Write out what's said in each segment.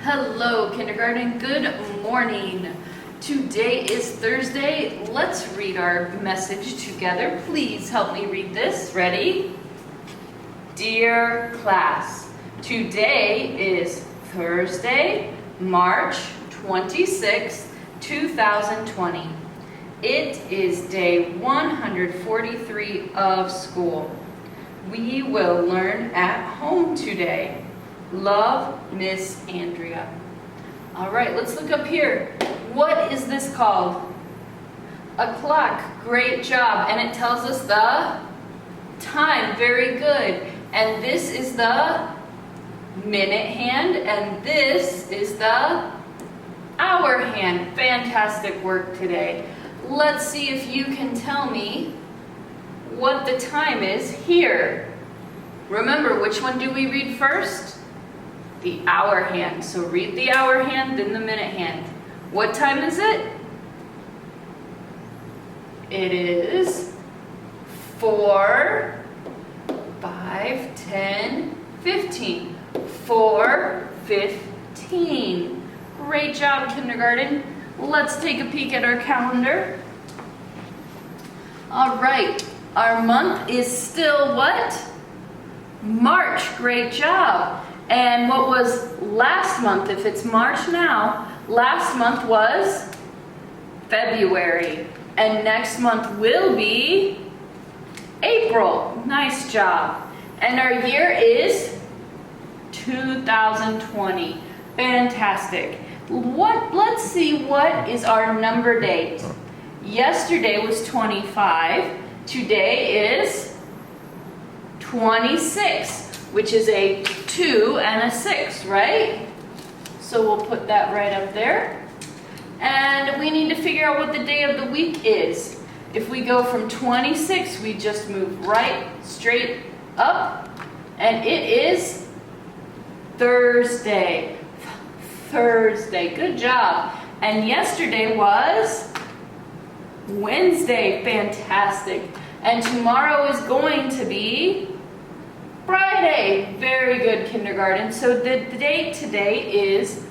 Hello, kindergarten. Good morning. Today is Thursday. Let's read our message together. Please help me read this. Ready? Dear class, today is Thursday, March 26, 2020. It is day 143 of school. We will learn at home today. Love, Miss Andrea. All right, let's look up here. What is this called? A clock. Great job. And it tells us the time. Very good. And this is the minute hand, and this is the hour hand. Fantastic work today. Let's see if you can tell me what the time is here. Remember, which one do we read first? The hour hand. So read the hour hand, then the minute hand. What time is it? It is 4, 5, 10, 15. 4:15. Great job, kindergarten. Let's take a peek at our calendar. All right, our month is still what? March. Great job. And what was last month? If it's March now, last month was February. And next month will be April. Nice job. And our year is 2020. Fantastic. Let's see what is our number date. Yesterday was 25. Today is 26. Which is a 2 and a 6, right? So we'll put that right up there. And we need to figure out what the day of the week is. If we go from 26, we just move right straight up. And it is Thursday. Thursday. Good job. And yesterday was Wednesday. Fantastic. And tomorrow is going to be Friday. Very good, kindergarten. So the date today is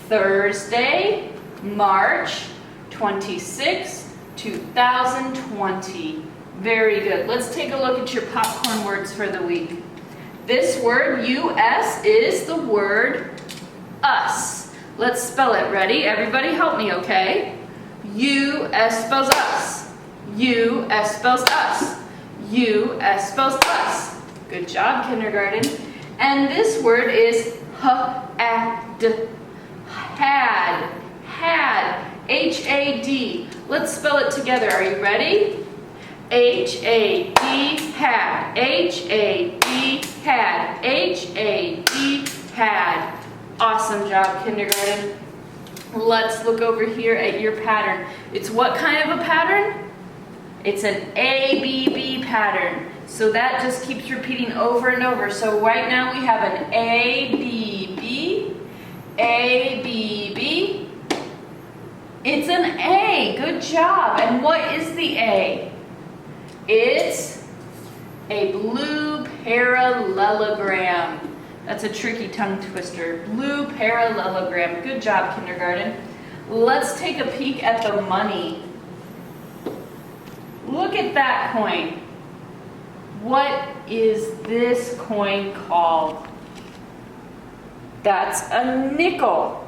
Thursday, March 26, 2020. Very good. Let's take a look at your popcorn words for the week. This word, U-S, is the word us. Let's spell it. Ready? Everybody help me, okay? U-S spells us. U-S spells us. U-S spells us. Good job, kindergarten. And this word is had. Had. Had. H-A-D. Let's spell it together. Are you ready? H-A-D. Had. H-A-D. Had. H-A-D. Had. Awesome job, kindergarten. Let's look over here at your pattern. It's what kind of a pattern? It's an A-B-B pattern. So that just keeps repeating over and over. So right now we have an A, B, B, A, B, B. It's an A. Good job. And what is the A? It's a blue parallelogram. That's a tricky tongue twister. Blue parallelogram. Good job, kindergarten. Let's take a peek at the money. Look at that coin. What is this coin called? That's a nickel.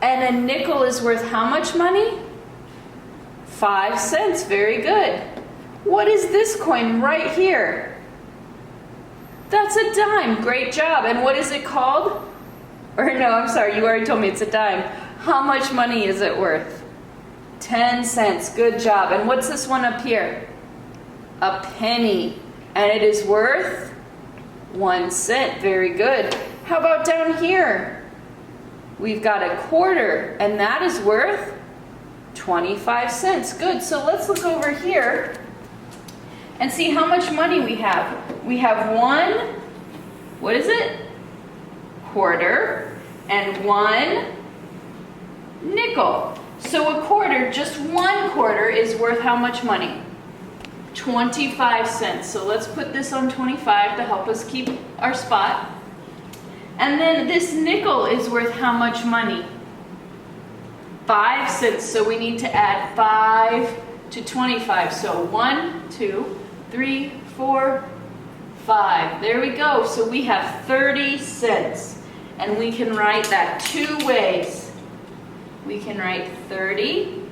And a nickel is worth how much money? 5 cents. Very good. What is this coin right here? That's a dime. Great job. And what is it called? Or no, I'm sorry, you already told me it's a dime. How much money is it worth? 10 cents. Good job. And what's this one up here? A penny. And it is worth 1 cent. Very good. How about down here? We've got a quarter, and that is worth 25 cents. Good. So let's look over here and see how much money we have. We have one, what is it? Quarter, and one nickel. So a quarter, just one quarter, is worth how much money? 25 cents. So let's put this on 25 to help us keep our spot. And then this nickel is worth how much money? 5 cents. So we need to add 5 to 25. So 1, 2, 3, 4, 5. There we go. So we have 30 cents. And we can write that two ways. We can write 30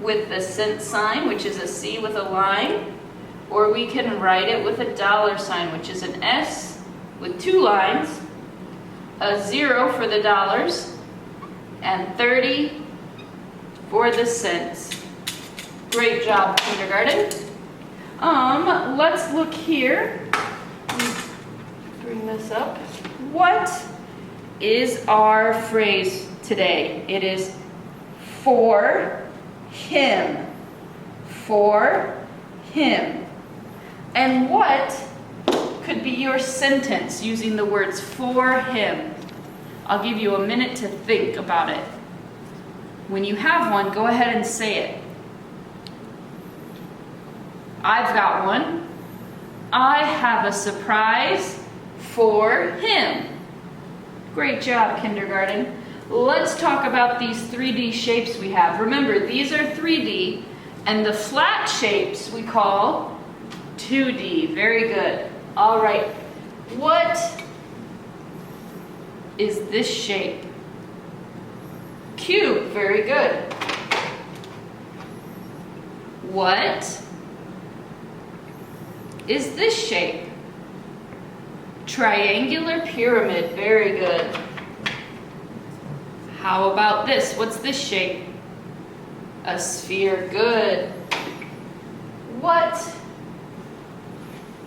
with the cent sign, which is a C with a line, or we can write it with a dollar sign, which is an S with 2 lines, a 0 for the dollars, and 30 for the cents. Great job, kindergarten. Let's look here. Bring this up. What is our phrase today? It is for him. For him. And what could be your sentence using the words for him? I'll give you a minute to think about it. When you have one, go ahead and say it. I've got one. I have a surprise for him. Great job, kindergarten. Let's talk about these 3D shapes we have. Remember, these are 3D, and the flat shapes we call 2D. Very good. All right. What is this shape? Cube. Very good. What is this shape? Triangular pyramid. Very good. How about this? What's this shape? A sphere. Good. What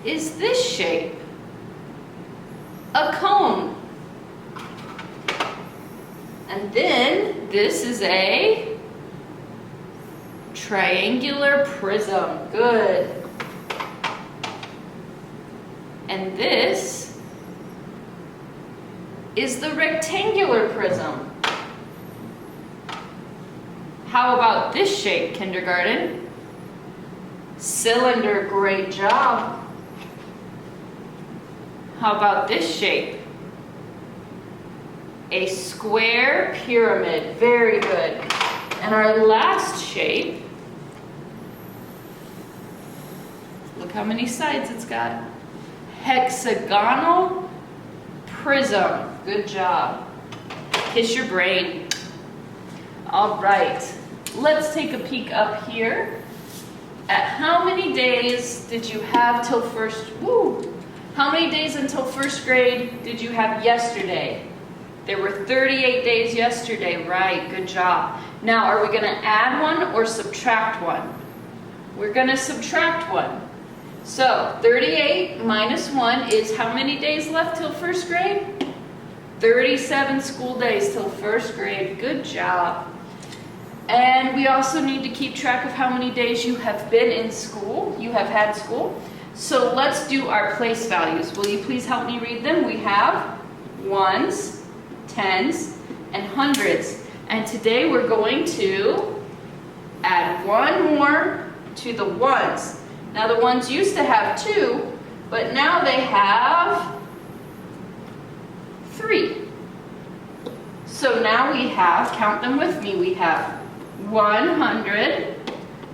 is this shape? A cone. And then this is a triangular prism. Good. And this is the rectangular prism. How about this shape, kindergarten? Cylinder. Great job. How about this shape? A square pyramid. Very good. And our last shape, look how many sides it's got. Hexagonal prism. Good job. Kiss your brain. All right. Let's take a peek up here at how many days did you have till How many days until first grade did you have yesterday? There were 38 days yesterday. Right, good job. Now, are we going to add one or subtract one? We're going to subtract one. So, 38 minus 1 is how many days left till first grade? 37 school days till first grade. Good job. And we also need to keep track of how many days you have been in school, you have had school. So let's do our place values. Will you please help me read them? We have ones, tens, and hundreds. And today we're going to add one more to the ones. Now the ones used to have 2, but now they have 3. So now we have, count them with me, we have 100,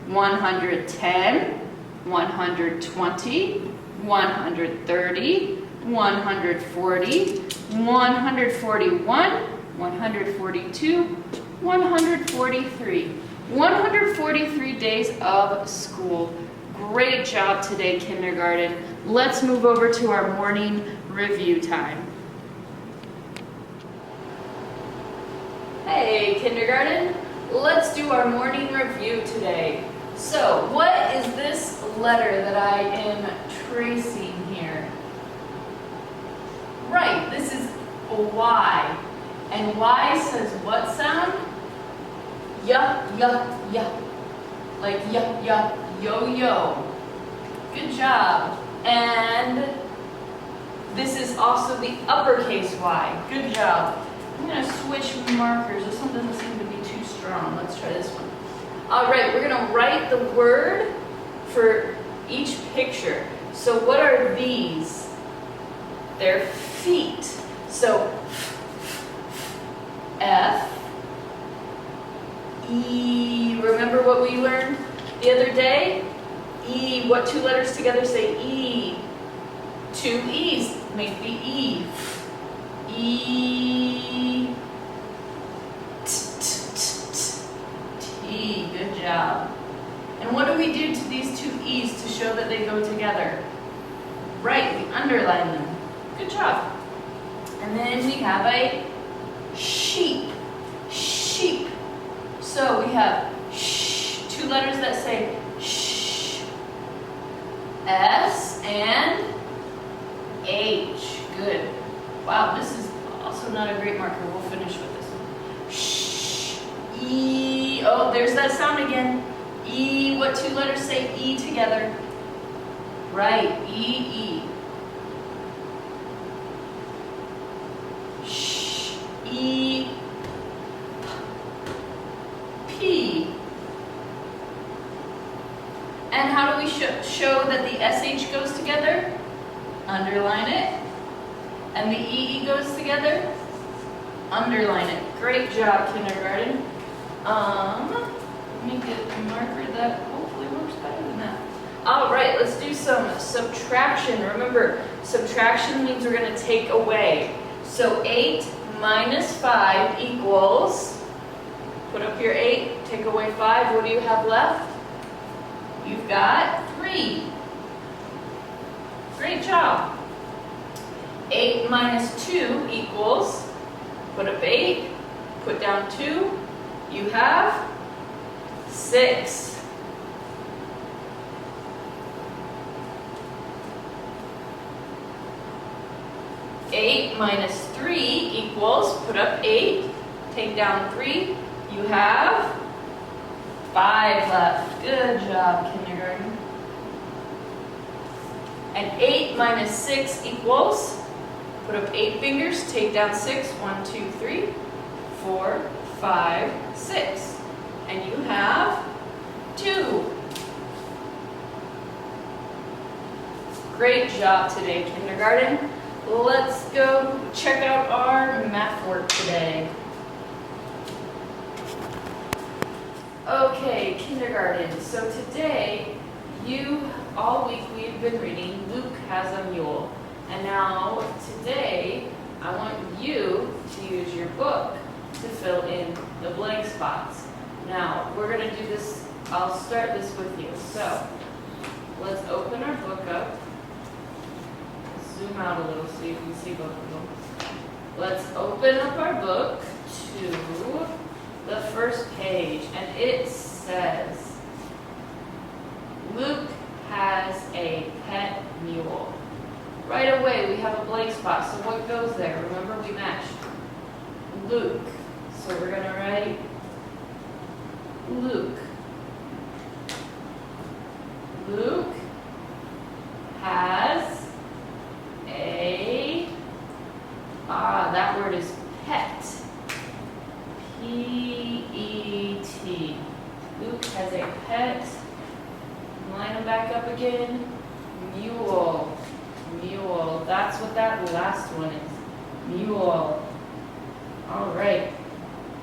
110, 120, 130, 140, 141, 142, 143. 143 days of school. Great job today, kindergarten. Let's move over to our morning review time. Hey, kindergarten. Let's do our morning review today. So, what is this letter that I am tracing here? Right, this is a Y. And Y says what sound? Yup, yup, yup. Like yup, yup, yo, yo. Good job. And this is also the uppercase Y. Good job. I'm going to switch markers. This one doesn't seem to be too strong. Let's try this one. All right, we're going to write the word for each picture. So what are these? They're feet. So F, E, remember what we learned the other day? E, what two letters together say E? Two E's make the E. E, T, good job. And what do we do to these two E's to show that they go together? Right, we underline them. Good job. And then we have a sheep, sheep. So we have two letters that say sh, S and H. Good. Wow, this is also not a great marker. We'll finish with this one. Sh, E. Oh, there's that sound again. E. What two letters say E together? Right, E, E. Sh, E, P. And how do we show that the SH goes together? Underline it. And the EE goes together? Underline it. Great job, kindergarten. Let me get a marker that hopefully works better than that. All right, let's do some subtraction. Remember, subtraction means we're going to take away. So 8 minus 5 equals, put up your 8, take away 5. What do you have left? You've got 3. Great job. 8 minus 2 equals, put up 8, put down 2. You have 6. 8 minus 3 equals, put up 8, take down 3, you have 5 left. Good job, kindergarten. And 8 minus 6 equals, put up 8 fingers, take down 6, 1, 2, 3, 4, 5, 6. And you have 2. Great job today, kindergarten. Let's go check out our math work today. Okay, kindergarten. So today, all week we've been reading Luke Has a Mule. And now, today, I want you to use your book to fill in the blank spots. Now, we're going to do this, I'll start this with you. So, let's open our book up. Zoom out a little so you can see both of them. Let's open up our book to the first page, and it says, Luke has a pet mule. Right away, we have a blank spot, so what goes there? Remember, we matched Luke. So we're going to write Luke. Luke has that word is pet. P-E-T. Luke has a pet. Line them back up again. Mule. Mule. That's what that last one is. Mule. All right.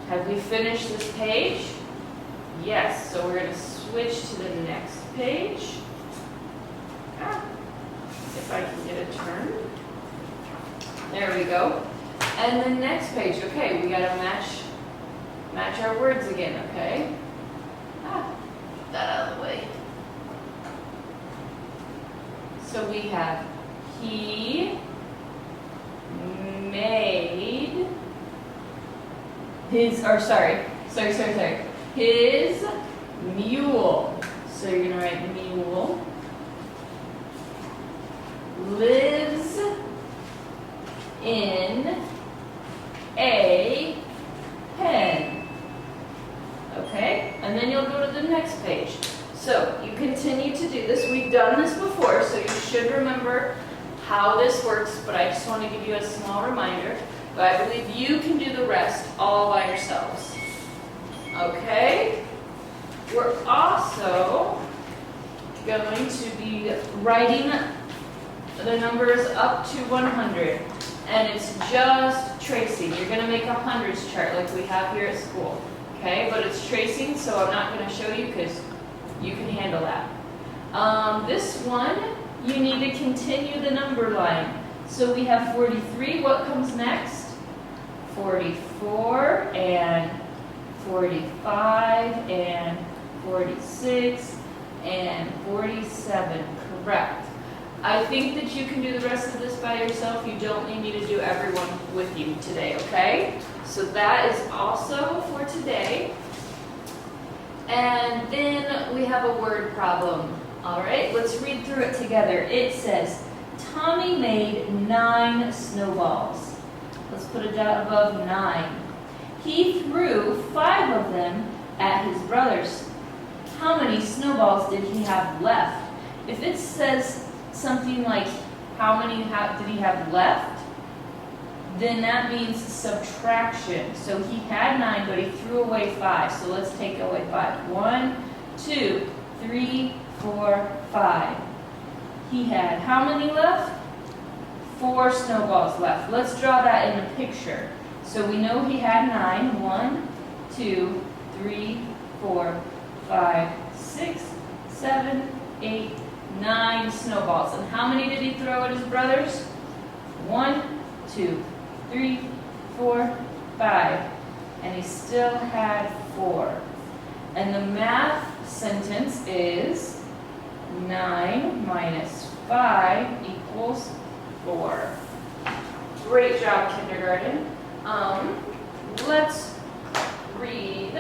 Have we finished this page? Yes. So we're going to switch to the next page. If I can get a turn. There we go. And the next page. Okay, we got to match our words again, okay? Get that out of the way. So we have he made his mule. So you're going to write mule. Lives in a pen. Okay? And then you'll go to the next page. So you continue to do this. We've done this before, so you should remember how this works, but I just want to give you a small reminder. But I believe you can do the rest all by yourselves. Okay? We're also going to be writing the numbers up to 100. and it's just tracing. You're going to make a hundreds chart like we have here at school, okay? But it's tracing, so I'm not going to show you because you can handle that. This one, you need to continue the number line. So we have 43. What comes next? 44 and 45 and 46 and 47. Correct. I think that you can do the rest of this by yourself. You don't need me to do everyone with you today, okay? So that is also for today. And then we have a word problem. All right, let's read through it together. It says, Tommy made 9 snowballs. Let's put a dot above 9. He threw 5 of them at his brothers. How many snowballs did he have left? If it says something like, how many did he have left? Then that means subtraction. So he had 9, but he threw away 5. So let's take away 5. 1, 2, 3, 4, 5. He had how many left? 4 snowballs left. Let's draw that in a picture. So we know he had 9. 1, 2, 3, 4, 5, 6, 7, 8, 9 snowballs. And how many did he throw at his brothers? 1, 2, 3, 4, 5. And he still had 4. And the math sentence is 9 minus 5 equals 4. Great job, kindergarten. Let's read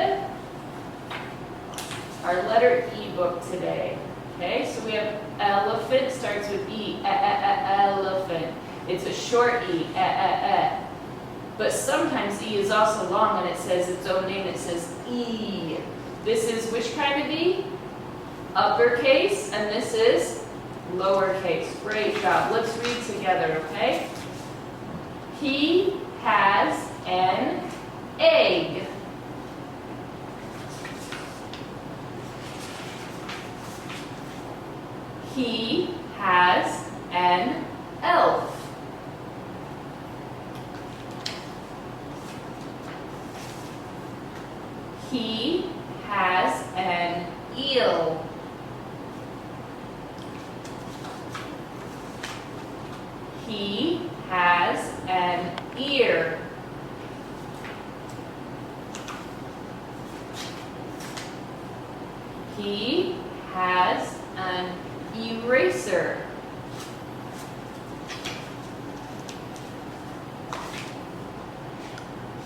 our letter E book today. Okay, so we have elephant, starts with E, elephant. It's a short E, But sometimes E is also long and it says its own name, it says E. This is which kind of E? Uppercase, and this is lowercase. Great job. Let's read together, okay? He has an egg. He has an elf. He has an eel. He has an ear. He has an eraser.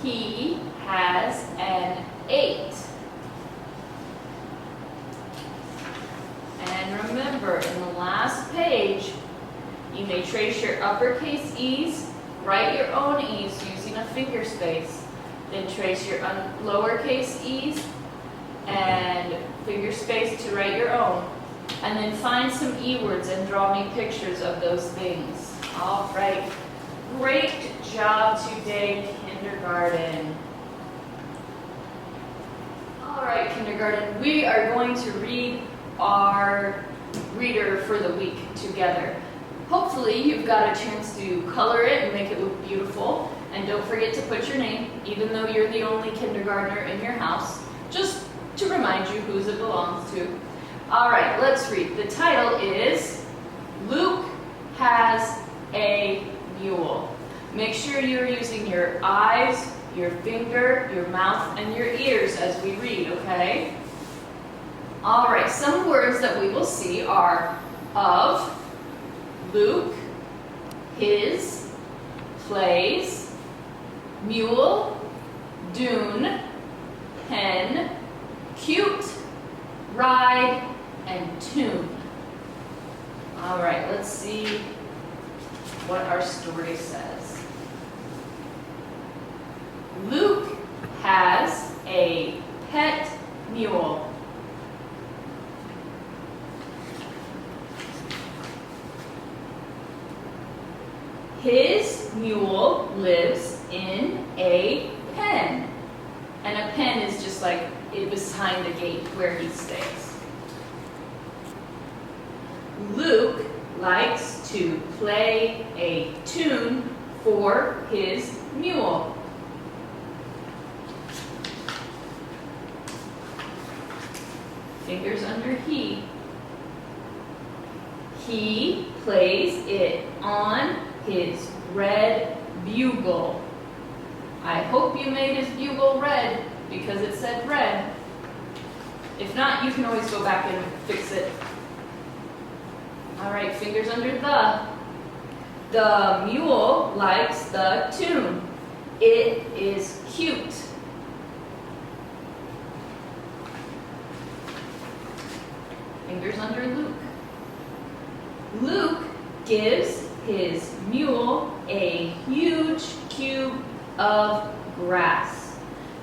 He has an 8. And remember, in the last page, you may trace your uppercase E's, write your own E's using a finger space, then trace your lowercase E's and finger space to write your own, and then find some E words and draw me pictures of those things. All right, great job today, kindergarten. All right, kindergarten, we are going to read our reader for the week together. Hopefully you've got a chance to color it and make it look beautiful. And don't forget to put your name, even though you're the only kindergartner in your house, just to remind you whose it belongs to. All right, let's read. The title is Luke Has a Mule. Make sure you're using your eyes, your finger, your mouth, and your ears as we read, okay? All right, some words that we will see are of, Luke, his, plays, mule, dune, pen, cute, ride, and tune. All right, let's see what our story says. Luke has a pet mule. His mule lives in a pen. And a pen is just like behind the gate where he stays. Luke likes to play a tune for his mule. Fingers under he. He plays it on his red bugle. I hope you made his bugle red because it said red. If not, you can always go back and fix it. All right, fingers under the. The mule likes the tune. It is cute. Fingers under Luke. Luke gives his mule a huge cube of grass.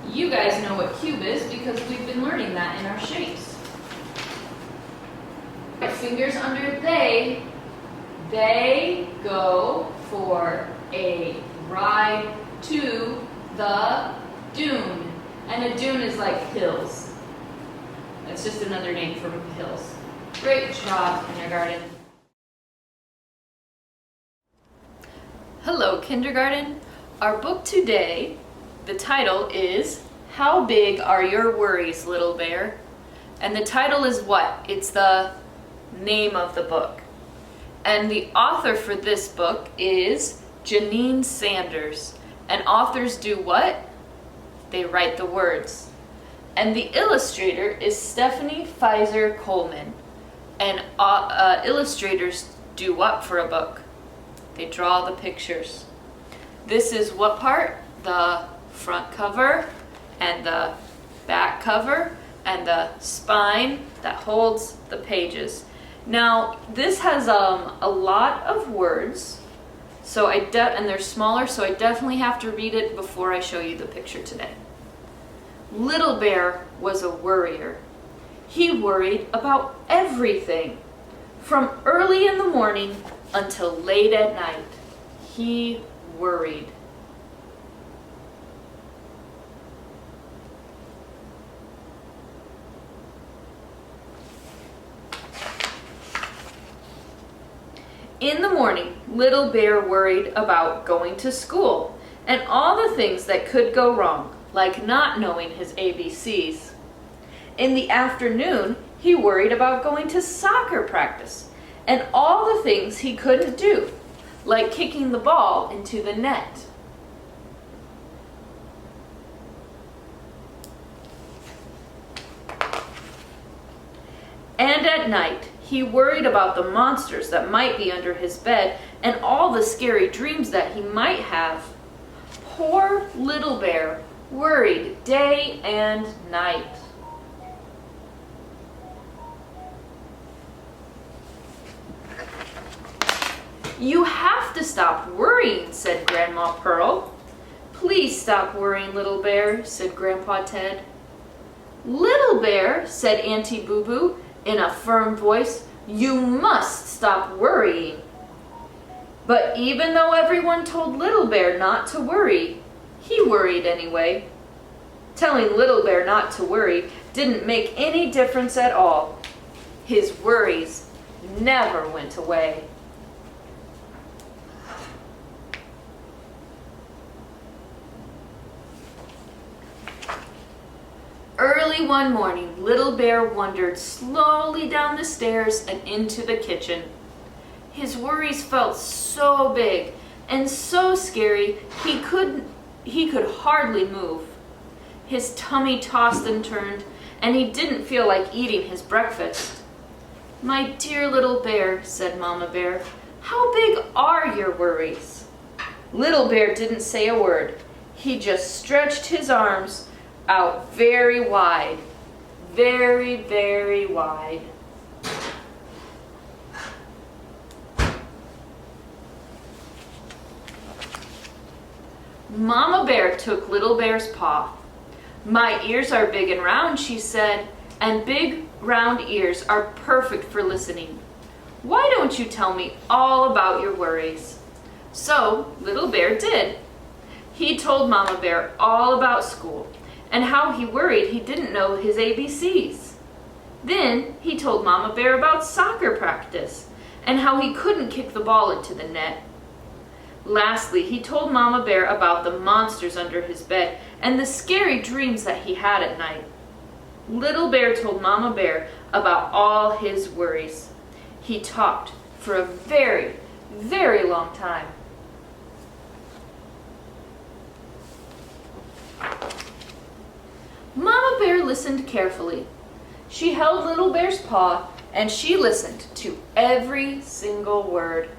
You guys know what cube is because we've been learning that in our shapes. Fingers under they. They go for a ride to the dune. And a dune is like hills. That's just another name for hills. Great job, kindergarten. Hello, kindergarten. Our book today, the title is How Big Are Your Worries, Little Bear? And the title is what? It's the name of the book. And the author for this book is Janine Sanders. And authors do what? They write the words. And the illustrator is Stephanie Pfizer Coleman. And illustrators do what for a book? They draw the pictures. This is what part? The front cover and the back cover and the spine that holds the pages. Now, this has a lot of words, so and they're smaller, so I definitely have to read it before I show you the picture today. Little Bear was a worrier. He worried about everything, from early in the morning until late at night. He worried. In the morning, Little Bear worried about going to school and all the things that could go wrong, like not knowing his ABCs. In the afternoon, he worried about going to soccer practice and all the things he couldn't do, like kicking the ball into the net. And at night, he worried about the monsters that might be under his bed and all the scary dreams that he might have. Poor Little Bear worried day and night. You have to stop worrying, said Grandma Pearl. Please stop worrying, Little Bear, said Grandpa Ted. Little Bear, said Auntie Boo Boo in a firm voice, you must stop worrying. But even though everyone told Little Bear not to worry, he worried anyway. Telling Little Bear not to worry didn't make any difference at all. His worries never went away. Early one morning, Little Bear wandered slowly down the stairs and into the kitchen. His worries felt so big and so scary he could hardly move. His tummy tossed and turned, and he didn't feel like eating his breakfast. My dear Little Bear, said Mama Bear, how big are your worries? Little Bear didn't say a word. He just stretched his arms out very wide, very, very wide. Mama Bear took Little Bear's paw. My ears are big and round, she said, and big, round ears are perfect for listening. Why don't you tell me all about your worries? So Little Bear did. He told Mama Bear all about school and how he worried he didn't know his ABCs. Then he told Mama Bear about soccer practice and how he couldn't kick the ball into the net. Lastly, he told Mama Bear about the monsters under his bed and the scary dreams that he had at night. Little Bear told Mama Bear about all his worries. He talked for a very, very long time. Mama Bear listened carefully. She held Little Bear's paw and she listened to every single word.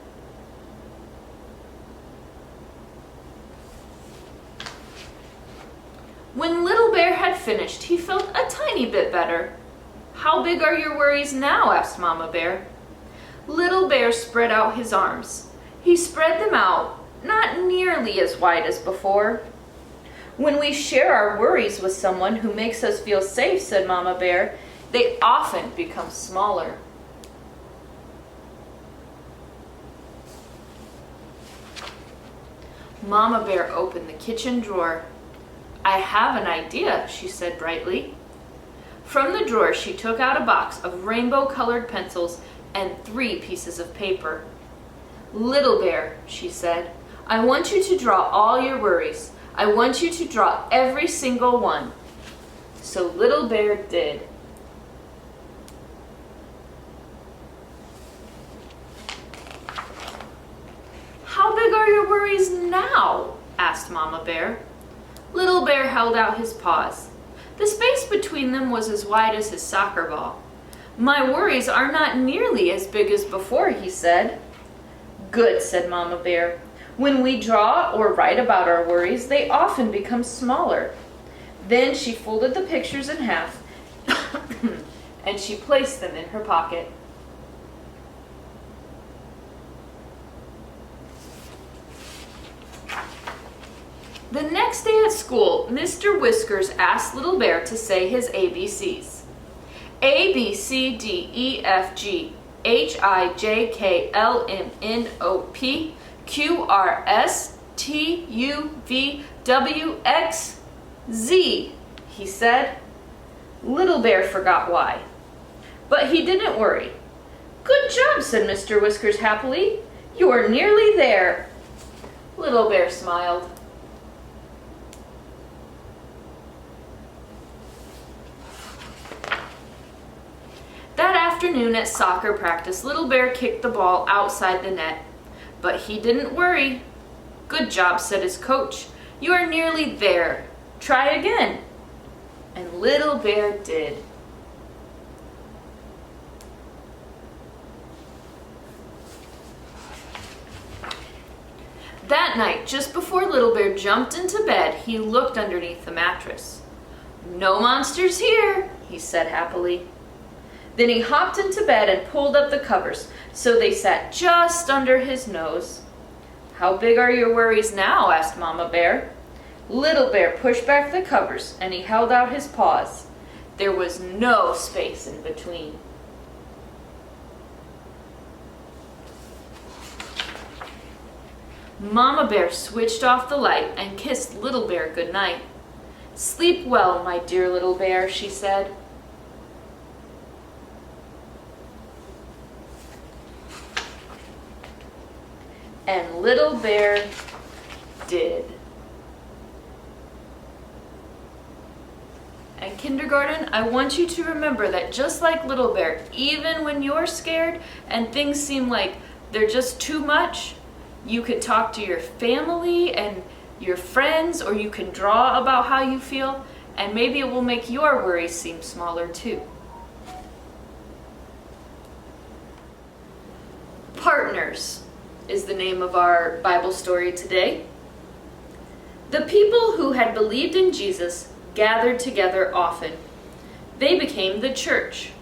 When Little Bear had finished, he felt a tiny bit better. "How big are your worries now?" asked Mama Bear. Little Bear spread out his arms. He spread them out, not nearly as wide as before. "When we share our worries with someone who makes us feel safe," said Mama Bear, "they often become smaller." Mama Bear opened the kitchen drawer. "I have an idea," she said brightly. From the drawer, she took out a box of rainbow-colored pencils and 3 pieces of paper. "Little Bear," she said, "I want you to draw all your worries. I want you to draw every single one." So Little Bear did. "How big are your worries now?" asked Mama Bear. Little Bear held out his paws. The space between them was as wide as his soccer ball. "My worries are not nearly as big as before," he said. "Good," said Mama Bear. "When we draw or write about our worries, they often become smaller." Then she folded the pictures in half and she placed them in her pocket. The next day at school, Mr. Whiskers asked Little Bear to say his ABCs. A, B, C, D, E, F, G, H, I, J, K, L, M, N, O, P, Q, R, S, T, U, V, W, X, Z, he said. Little Bear forgot why. But he didn't worry. "Good job," said Mr. Whiskers happily. "You are nearly there." Little Bear smiled. That afternoon at soccer practice, Little Bear kicked the ball outside the net. But he didn't worry. "Good job," said his coach. "You are nearly there. Try again." And Little Bear did. That night, just before Little Bear jumped into bed, he looked underneath the mattress. "No monsters here," he said happily. Then he hopped into bed and pulled up the covers so they sat just under his nose. "How big are your worries now?" asked Mama Bear. Little Bear pushed back the covers and he held out his paws. There was no space in between. Mama Bear switched off the light and kissed Little Bear goodnight. "Sleep well, my dear Little Bear," she said. And Little Bear did. And kindergarten, I want you to remember that just like Little Bear, even when you're scared and things seem like they're just too much, you could talk to your family and your friends, or you can draw about how you feel, and maybe it will make your worries seem smaller too. Partners is the name of our Bible story today. The people who had believed in Jesus gathered together often. They became the church.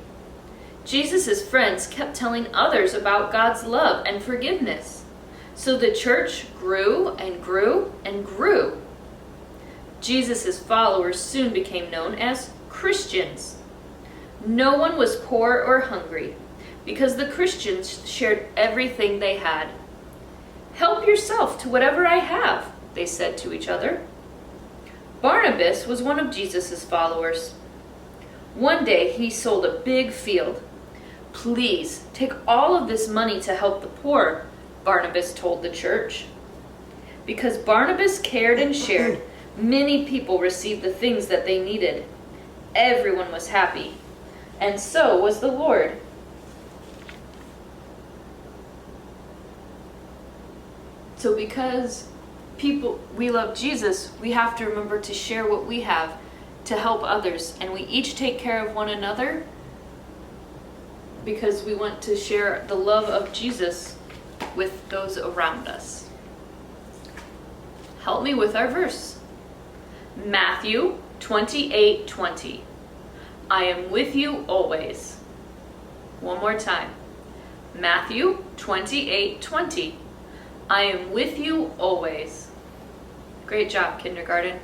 Jesus' friends kept telling others about God's love and forgiveness. So the church grew and grew and grew. Jesus' followers soon became known as Christians. No one was poor or hungry because the Christians shared everything they had. "Help yourself to whatever I have," they said to each other. Barnabas was one of Jesus' followers. One day he sold a big field. "Please take all of this money to help the poor," Barnabas told the church. Because Barnabas cared and shared, many people received the things that they needed. Everyone was happy, and so was the Lord. So because we love Jesus, we have to remember to share what we have to help others, and we each take care of one another because we want to share the love of Jesus with those around us. Help me with our verse. Matthew 28:20. I am with you always. One more time. Matthew 28:20. I am with you always. Great job, kindergarten.